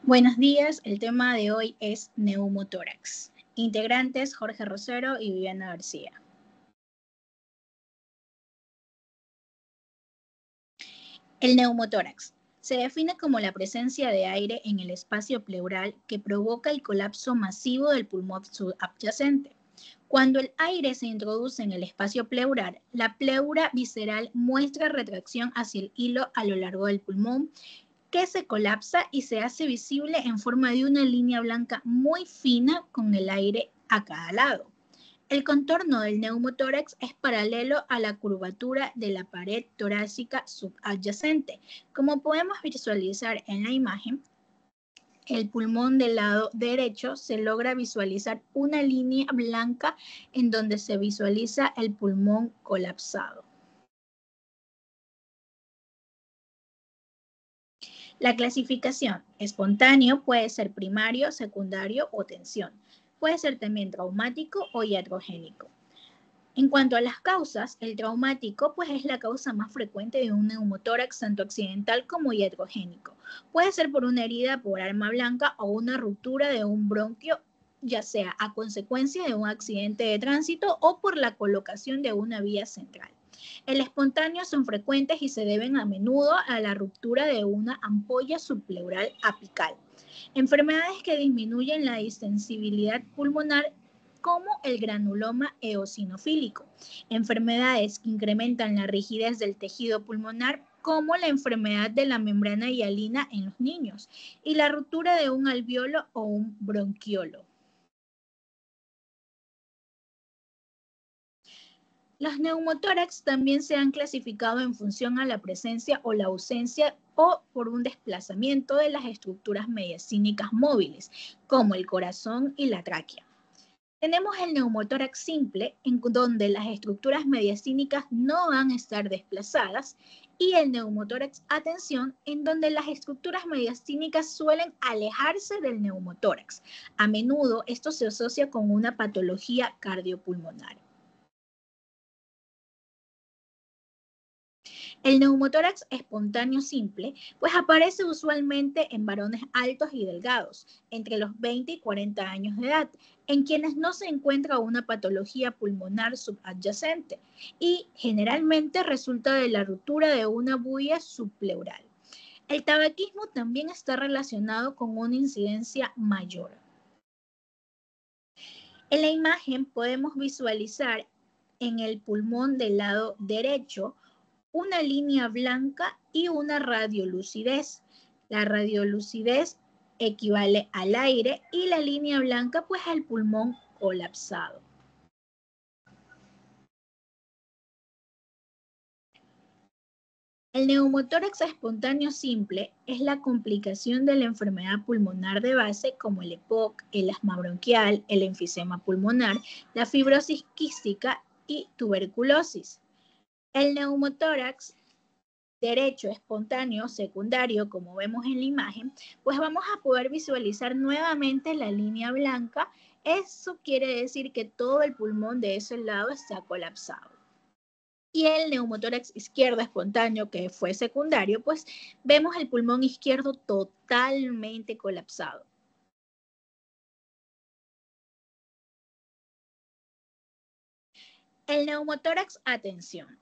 Buenos días, el tema de hoy es neumotórax. Integrantes Jorge Rosero y Viviana García. El neumotórax se define como la presencia de aire en el espacio pleural que provoca el colapso masivo del pulmón subadyacente. Cuando el aire se introduce en el espacio pleural, la pleura visceral muestra retracción hacia el hilo a lo largo del pulmón, que se colapsa y se hace visible en forma de una línea blanca muy fina con el aire a cada lado. El contorno del neumotórax es paralelo a la curvatura de la pared torácica subadyacente. Como podemos visualizar en la imagen, el pulmón del lado derecho se logra visualizar una línea blanca en donde se visualiza el pulmón colapsado. La clasificación: espontáneo puede ser primario, secundario o tensión. Puede ser también traumático o iatrogénico. En cuanto a las causas, el traumático pues es la causa más frecuente de un neumotórax tanto accidental como iatrogénico. Puede ser por una herida por arma blanca o una ruptura de un bronquio, ya sea a consecuencia de un accidente de tránsito o por la colocación de una vía central. El espontáneo son frecuentes y se deben a menudo a la ruptura de una ampolla subpleural apical. Enfermedades que disminuyen la distensibilidad pulmonar como el granuloma eosinofílico, enfermedades que incrementan la rigidez del tejido pulmonar como la enfermedad de la membrana hialina en los niños y la ruptura de un alveolo o un bronquiolo. Los neumotórax también se han clasificado en función a la presencia o la ausencia o por un desplazamiento de las estructuras mediastínicas móviles, como el corazón y la tráquea. Tenemos el neumotórax simple, en donde las estructuras mediastínicas no van a estar desplazadas, y el neumotórax a tensión, en donde las estructuras mediastínicas suelen alejarse del neumotórax. A menudo esto se asocia con una patología cardiopulmonar. El neumotórax espontáneo simple, pues aparece usualmente en varones altos y delgados, entre los 20 y 40 años de edad, en quienes no se encuentra una patología pulmonar subadyacente y generalmente resulta de la ruptura de una bulla subpleural. El tabaquismo también está relacionado con una incidencia mayor. En la imagen podemos visualizar en el pulmón del lado derecho una línea blanca y una radiolucidez. La radiolucidez equivale al aire y la línea blanca pues al pulmón colapsado. El neumotórax espontáneo simple es la complicación de la enfermedad pulmonar de base como el EPOC, el asma bronquial, el enfisema pulmonar, la fibrosis quística y tuberculosis. El neumotórax derecho, espontáneo, secundario, como vemos en la imagen, pues vamos a poder visualizar nuevamente la línea blanca. Eso quiere decir que todo el pulmón de ese lado está colapsado. Y el neumotórax izquierdo espontáneo, que fue secundario, pues vemos el pulmón izquierdo totalmente colapsado. El neumotórax a tensión.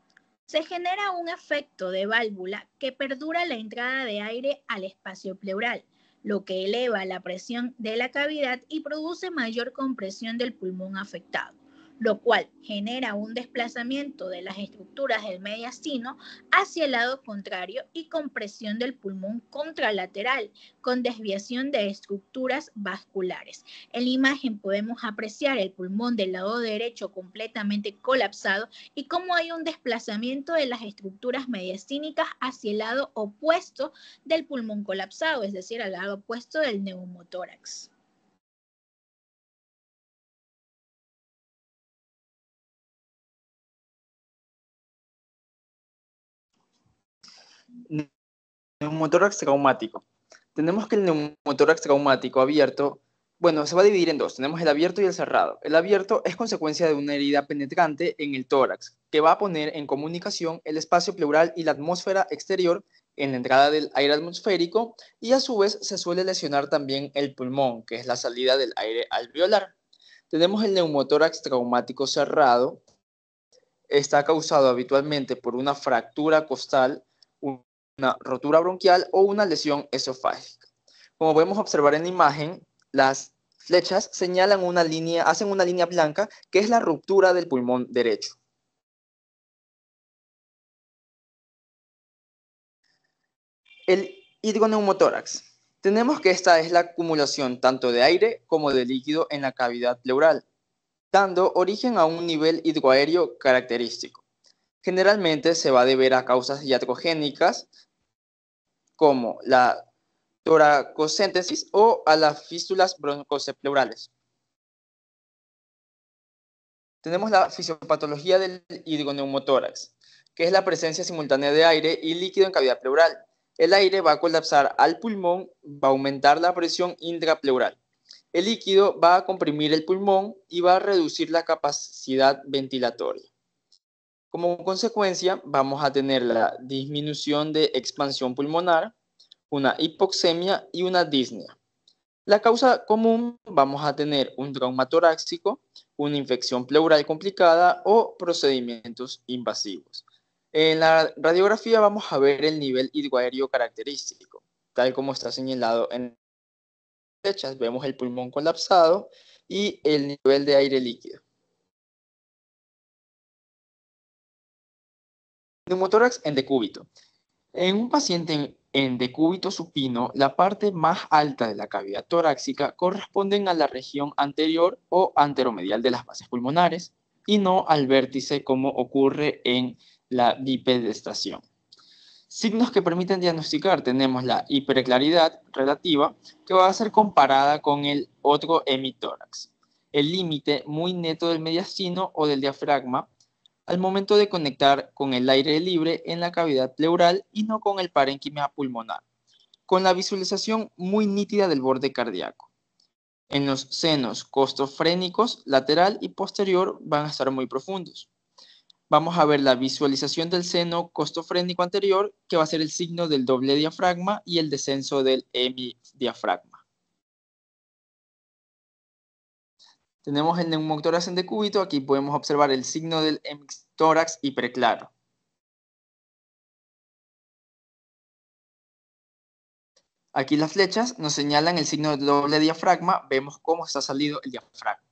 Se genera un efecto de válvula que perdura la entrada de aire al espacio pleural, lo que eleva la presión de la cavidad y produce mayor compresión del pulmón afectado, lo cual genera un desplazamiento de las estructuras del mediastino hacia el lado contrario y compresión del pulmón contralateral, con desviación de estructuras vasculares. En la imagen podemos apreciar el pulmón del lado derecho completamente colapsado y cómo hay un desplazamiento de las estructuras mediastínicas hacia el lado opuesto del pulmón colapsado, es decir, al lado opuesto del neumotórax. Neumotórax traumático. Tenemos que el neumotórax traumático abierto Bueno, se va a dividir en dos. Tenemos el abierto y el cerrado. El abierto es consecuencia de una herida penetrante en el tórax, que va a poner en comunicación el espacio pleural y la atmósfera exterior en la entrada del aire atmosférico, y a su vez se suele lesionar también el pulmón, que es la salida del aire alveolar. Tenemos el neumotórax traumático cerrado. Está causado habitualmente por una fractura costal, una rotura bronquial o una lesión esofágica. Como podemos observar en la imagen, las flechas señalan una línea, hacen una línea blanca que es la ruptura del pulmón derecho. El hidroneumotórax. Tenemos que esta es la acumulación tanto de aire como de líquido en la cavidad pleural, dando origen a un nivel hidroaéreo característico. Generalmente se va a deber a causas iatrogénicas como la toracocéntesis o a las fístulas broncocepleurales. Tenemos la fisiopatología del hidroneumotórax, que es la presencia simultánea de aire y líquido en cavidad pleural. El aire va a colapsar al pulmón, va a aumentar la presión intrapleural. El líquido va a comprimir el pulmón y va a reducir la capacidad ventilatoria. Como consecuencia, vamos a tener la disminución de expansión pulmonar, una hipoxemia y una disnea. La causa común, vamos a tener un trauma torácico, una infección pleural complicada o procedimientos invasivos. En la radiografía vamos a ver el nivel hidroaéreo característico, tal como está señalado en las flechas. Vemos el pulmón colapsado y el nivel de aire líquido. Neumotórax en decúbito. En un paciente en decúbito supino, la parte más alta de la cavidad torácica corresponde a la región anterior o anteromedial de las bases pulmonares y no al vértice como ocurre en la bipedestación. Signos que permiten diagnosticar: tenemos la hiperclaridad relativa, que va a ser comparada con el otro hemitórax, el límite muy neto del mediastino o del diafragma al momento de conectar con el aire libre en la cavidad pleural y no con el parénquima pulmonar, con la visualización muy nítida del borde cardíaco. En los senos costofrénicos lateral y posterior van a estar muy profundos. Vamos a ver la visualización del seno costofrénico anterior, que va a ser el signo del doble diafragma y el descenso del hemidiafragma. Tenemos el neumotórax en decúbito. Aquí podemos observar el signo del hemitórax hiperclaro. Aquí las flechas nos señalan el signo del doble diafragma. Vemos cómo está salido el diafragma.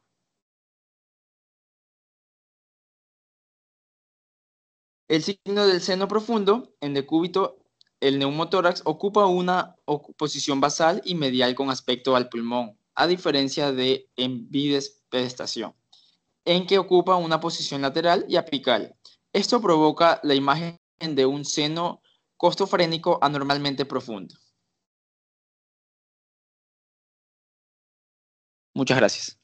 El signo del seno profundo en decúbito, el neumotórax ocupa una posición basal y medial con aspecto al pulmón, a diferencia de en bipedestación, en que ocupa una posición lateral y apical. Esto provoca la imagen de un seno costofrénico anormalmente profundo. Muchas gracias.